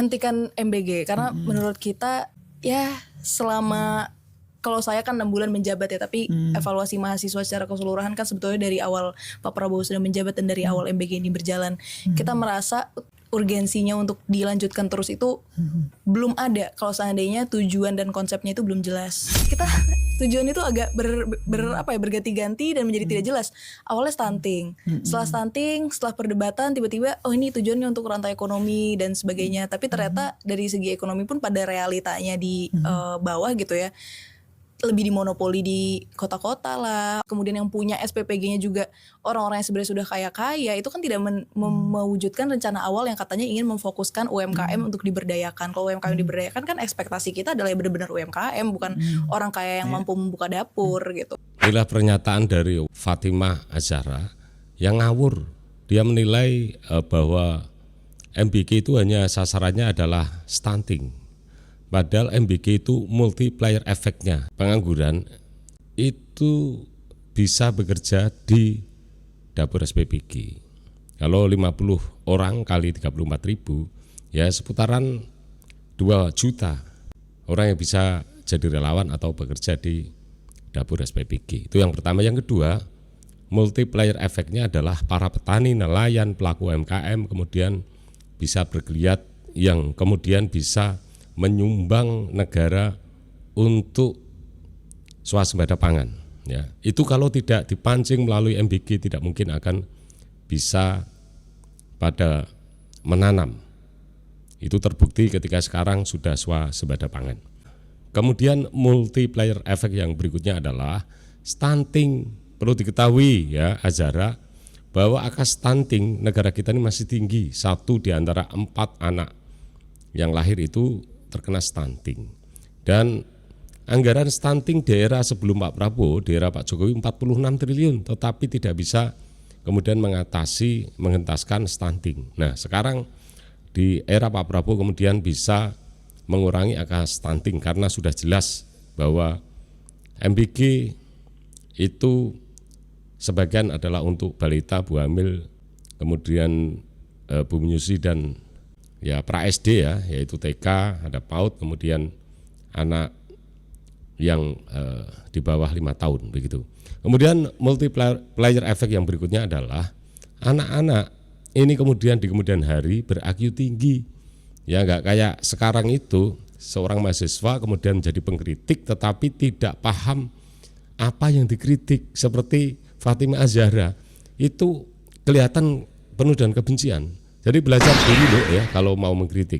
hentikan MBG karena menurut kita ya selama, kalau saya kan 6 bulan menjabat ya, tapi evaluasi mahasiswa secara keseluruhan kan sebetulnya dari awal Pak Prabowo sudah menjabat dan dari awal MBG ini berjalan, kita merasa urgensinya untuk dilanjutkan terus itu belum ada kalau seandainya tujuan dan konsepnya itu belum jelas. Kita tujuan itu agak berganti-ganti dan menjadi tidak jelas. Awalnya stunting, setelah perdebatan tiba-tiba oh ini tujuannya untuk rantai ekonomi dan sebagainya. Tapi ternyata dari segi ekonomi pun pada realitanya di bawah gitu ya, lebih dimonopoli di kota-kota lah. Kemudian yang punya SPPG-nya juga orang-orang yang sebenarnya sudah kaya-kaya, itu kan tidak mewujudkan rencana awal yang katanya ingin memfokuskan UMKM untuk diberdayakan. Kalau UMKM diberdayakan kan ekspektasi kita adalah benar-benar UMKM, bukan orang kaya yang mampu membuka dapur gitu. Inilah pernyataan dari Fatimah Azahra yang ngawur. Dia menilai bahwa MBG itu hanya sasarannya adalah stunting. Padahal MBG itu multiplier efeknya. Pengangguran itu bisa bekerja di dapur SPPG. Kalau 50 orang kali 34.000 ya seputaran 2 juta orang yang bisa jadi relawan atau bekerja di dapur SPPG. Itu yang pertama. Yang kedua, multiplier efeknya adalah para petani, nelayan, pelaku UMKM kemudian bisa bergeliat yang kemudian bisa menyumbang negara untuk swasembada pangan. Ya, itu kalau tidak dipancing melalui MBG tidak mungkin akan bisa pada menanam. Itu terbukti ketika sekarang sudah swasembada pangan. Kemudian multiplier efek yang berikutnya adalah stunting. Perlu diketahui ya Azahra bahwa angka stunting negara kita ini masih tinggi. 1 di antara 4 anak yang lahir itu terkena stunting. Dan anggaran stunting di era sebelum Pak Prabowo, di era Pak Jokowi 46 triliun, tetapi tidak bisa kemudian mengentaskan stunting. Nah sekarang di era Pak Prabowo kemudian bisa mengurangi angka stunting karena sudah jelas bahwa MBG itu sebagian adalah untuk balita, bu hamil, kemudian bu menyusui dan ya pra SD ya, yaitu TK, ada PAUD, kemudian anak yang di bawah 5 tahun begitu. Kemudian multiplier efek yang berikutnya adalah anak-anak ini kemudian di kemudian hari ber-IQ tinggi. Ya enggak kayak sekarang itu seorang mahasiswa kemudian menjadi pengkritik tetapi tidak paham apa yang dikritik, seperti Fatimah Azahra itu kelihatan penuh dengan kebencian. Jadi belajar dulu ya kalau mau mengkritik.